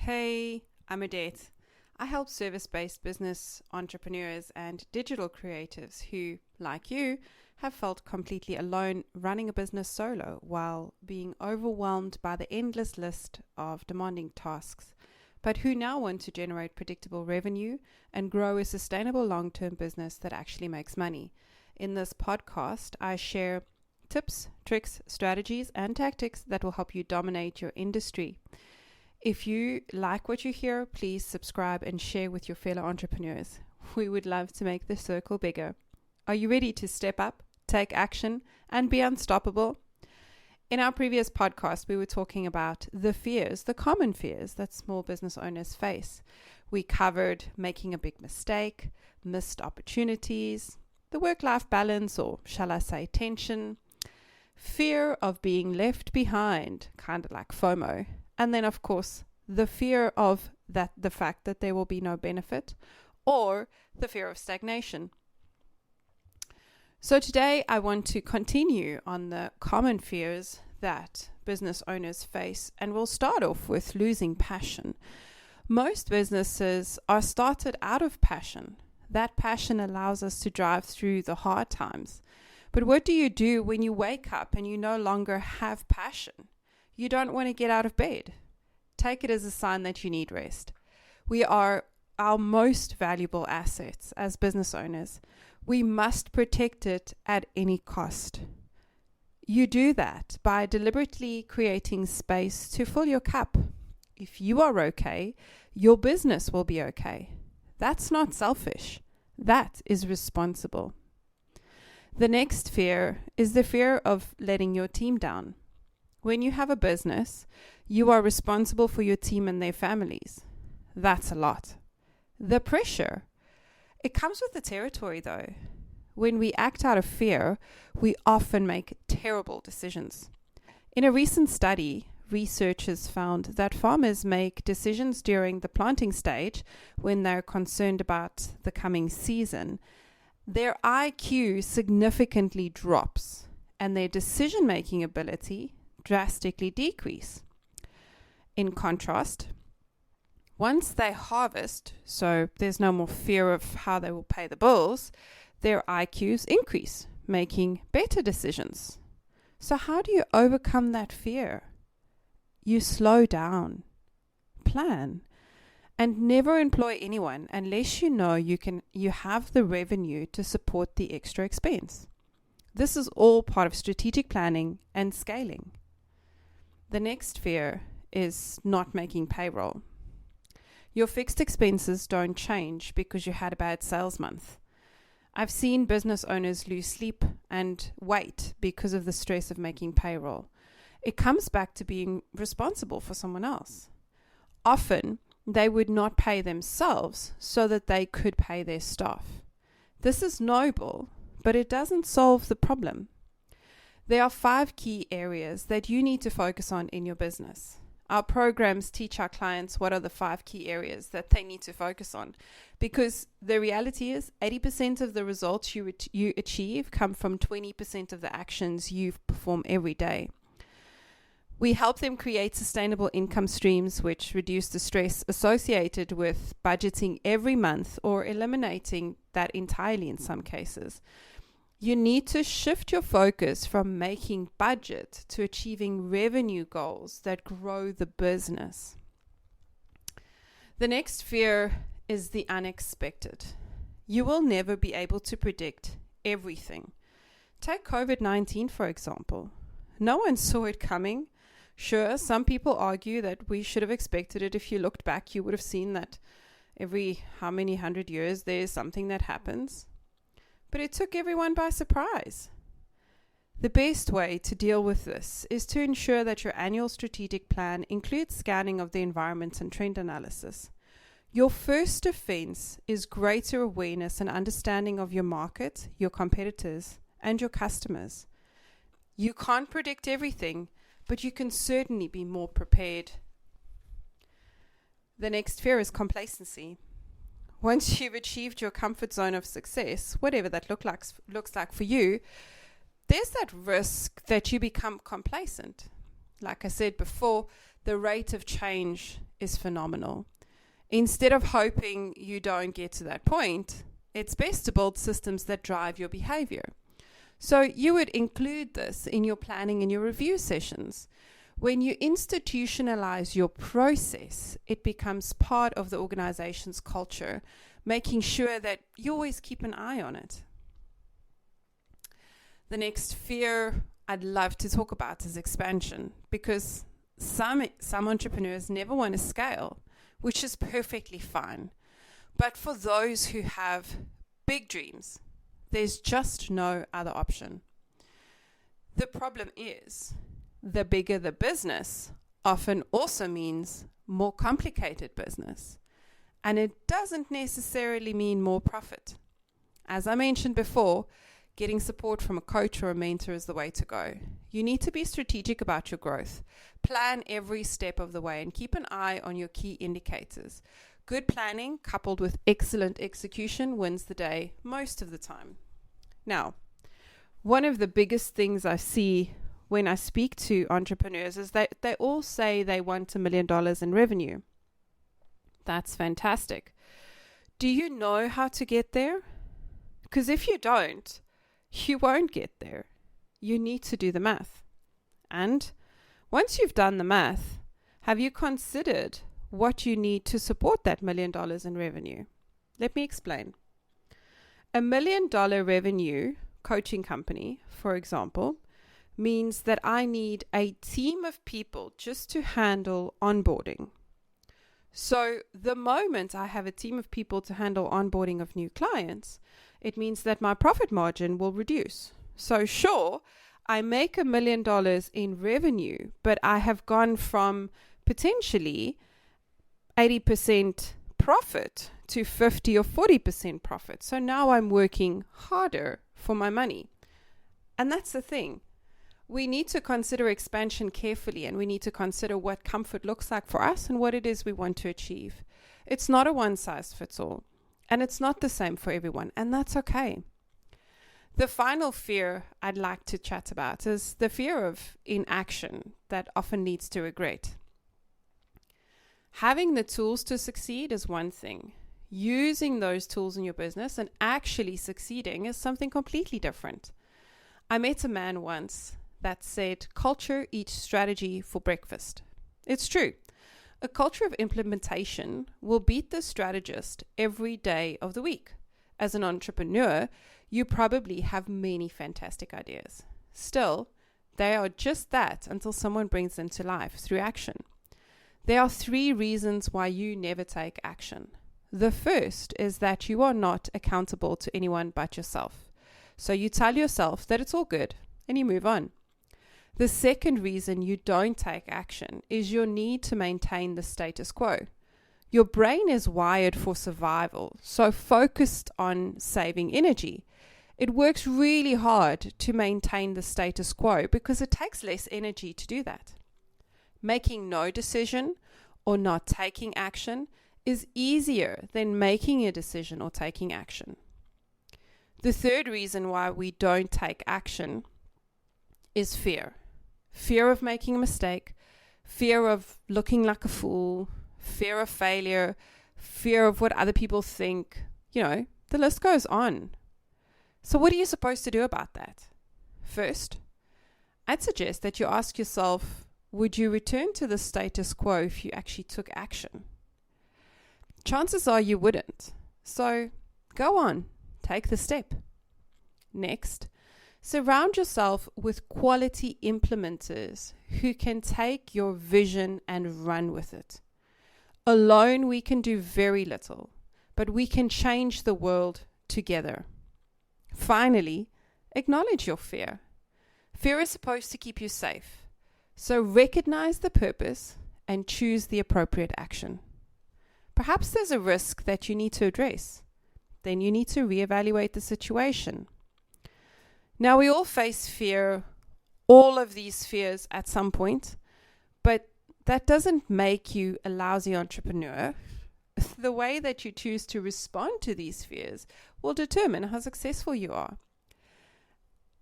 Hey, I'm Odette. I help service-based business entrepreneurs and digital creatives who, like you, have felt completely alone running a business solo while being overwhelmed by the endless list of demanding tasks, but who now want to generate predictable revenue and grow a sustainable long-term business that actually makes money. In this podcast, I share tips, tricks, strategies, and tactics that will help you dominate your industry. If you like what you hear, please subscribe and share with your fellow entrepreneurs. We would love to make the circle bigger. Are you ready to step up, take action, and be unstoppable? In our previous podcast, we were talking about the common fears that small business owners face. We covered making a big mistake, missed opportunities, the work-life balance, or shall I say tension, fear of being left behind, kind of like FOMO, and then, of course, the fear of the fact that there will be no benefit, or the fear of stagnation. So today I want to continue on the common fears that business owners face, and we'll start off with losing passion. Most businesses are started out of passion. That passion allows us to drive through the hard times. But what do you do when you wake up and you no longer have passion? You don't want to get out of bed. Take it as a sign that you need rest. We are our most valuable assets as business owners. We must protect it at any cost. You do that by deliberately creating space to fill your cup. If you are okay, your business will be okay. That's not selfish. That is responsible. The next fear is the fear of letting your team down. When you have a business, you are responsible for your team and their families. That's a lot. The pressure, it comes with the territory though. When we act out of fear, we often make terrible decisions. In a recent study, researchers found that farmers make decisions during the planting stage when they're concerned about the coming season. Their IQ significantly drops and their decision-making ability drastically decrease. In contrast, once they harvest, so there's no more fear of how they will pay the bills, their IQs increase, making better decisions. So how do you overcome that fear? You slow down, plan, and never employ anyone unless you know you have the revenue to support the extra expense. This is all part of strategic planning and scaling. The next fear is not making payroll. Your fixed expenses don't change because you had a bad sales month. I've seen business owners lose sleep and weight because of the stress of making payroll. It comes back to being responsible for someone else. Often, they would not pay themselves so that they could pay their staff. This is noble, but it doesn't solve the problem. There are 5 key areas that you need to focus on in your business. Our programs teach our clients what are the 5 key areas that they need to focus on, because the reality is 80% of the results you achieve come from 20% of the actions you perform every day. We help them create sustainable income streams which reduce the stress associated with budgeting every month or eliminating that entirely in some cases. You need to shift your focus from making budget to achieving revenue goals that grow the business. The next fear is the unexpected. You will never be able to predict everything. Take COVID-19, for example. No one saw it coming. Sure, some people argue that we should have expected it. If you looked back, you would have seen that every how many 100 years there's something that happens. But it took everyone by surprise. The best way to deal with this is to ensure that your annual strategic plan includes scanning of the environment and trend analysis. Your first defense is greater awareness and understanding of your market, your competitors, and your customers. You can't predict everything, but you can certainly be more prepared. The next fear is complacency. Once you've achieved your comfort zone of success, whatever that looks like for you, there's that risk that you become complacent. Like I said before, the rate of change is phenomenal. Instead of hoping you don't get to that point, it's best to build systems that drive your behavior. So you would include this in your planning and your review sessions. When you institutionalize your process, it becomes part of the organization's culture, making sure that you always keep an eye on it. The next fear I'd love to talk about is expansion, because some entrepreneurs never want to scale, which is perfectly fine. But for those who have big dreams, there's just no other option. The problem is, the bigger the business often also means more complicated business. And it doesn't necessarily mean more profit. As I mentioned before, getting support from a coach or a mentor is the way to go. You need to be strategic about your growth. Plan every step of the way and keep an eye on your key indicators. Good planning coupled with excellent execution wins the day most of the time. Now, one of the biggest things I see when I speak to entrepreneurs is that they all say they want $1 million in revenue. That's fantastic. Do you know how to get there? Because if you don't, you won't get there. You need to do the math. And once you've done the math, have you considered what you need to support that $1 million in revenue? Let me explain. $1 million revenue coaching company, for example, means that I need a team of people just to handle onboarding. So the moment I have a team of people to handle onboarding of new clients, it means that my profit margin will reduce. So sure, I make $1 million in revenue, but I have gone from potentially 80% profit to 50 or 40% profit. So now I'm working harder for my money. And that's the thing. We need to consider expansion carefully, and we need to consider what comfort looks like for us and what it is we want to achieve. It's not a one size fits all, and it's not the same for everyone, and that's okay. The final fear I'd like to chat about is the fear of inaction that often leads to regret. Having the tools to succeed is one thing. Using those tools in your business and actually succeeding is something completely different. I met a man once that said, culture eats strategy for breakfast. It's true. A culture of implementation will beat the strategist every day of the week. As an entrepreneur, you probably have many fantastic ideas. Still, they are just that until someone brings them to life through action. There are 3 reasons why you never take action. The first is that you are not accountable to anyone but yourself. So you tell yourself that it's all good and you move on. The second reason you don't take action is your need to maintain the status quo. Your brain is wired for survival, so focused on saving energy. It works really hard to maintain the status quo because it takes less energy to do that. Making no decision or not taking action is easier than making a decision or taking action. The third reason why we don't take action is fear. Fear of making a mistake, fear of looking like a fool, fear of failure, fear of what other people think. The list goes on. So what are you supposed to do about that? First, I'd suggest that you ask yourself, would you return to the status quo if you actually took action? Chances are you wouldn't. So go on, take the step. Next, surround yourself with quality implementers who can take your vision and run with it. Alone, we can do very little, but we can change the world together. Finally, acknowledge your fear. Fear is supposed to keep you safe. So recognize the purpose and choose the appropriate action. Perhaps there's a risk that you need to address. Then you need to reevaluate the situation. Now, we all face fear, all of these fears at some point, but that doesn't make you a lousy entrepreneur. The way that you choose to respond to these fears will determine how successful you are.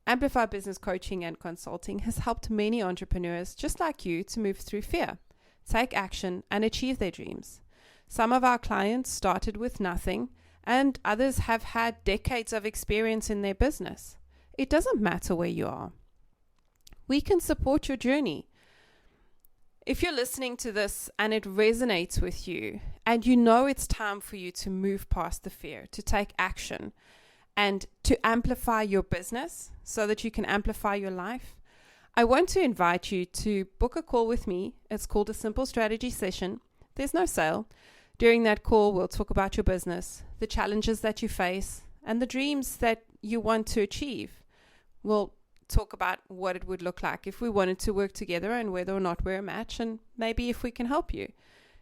Amplify Business Coaching and Consulting has helped many entrepreneurs just like you to move through fear. take action, and achieve their dreams. Some of our clients started with nothing, and others have had decades of experience in their business. It doesn't matter where you are. We can support your journey. If you're listening to this and it resonates with you, and you know it's time for you to move past the fear, to take action, and to amplify your business so that you can amplify your life, I want to invite you to book a call with me. It's called a Simple Strategy Session. There's no sale. During that call, we'll talk about your business, the challenges that you face, and the dreams that you want to achieve. We'll talk about what it would look like if we wanted to work together and whether or not we're a match, and maybe if we can help you.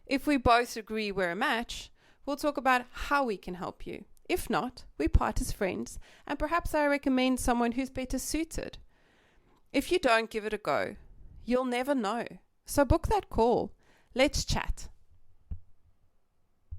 If we both agree we're a match, we'll talk about how we can help you. If not, we part as friends, and perhaps I recommend someone who's better suited. If you don't give it a go, you'll never know. So book that call. Let's chat.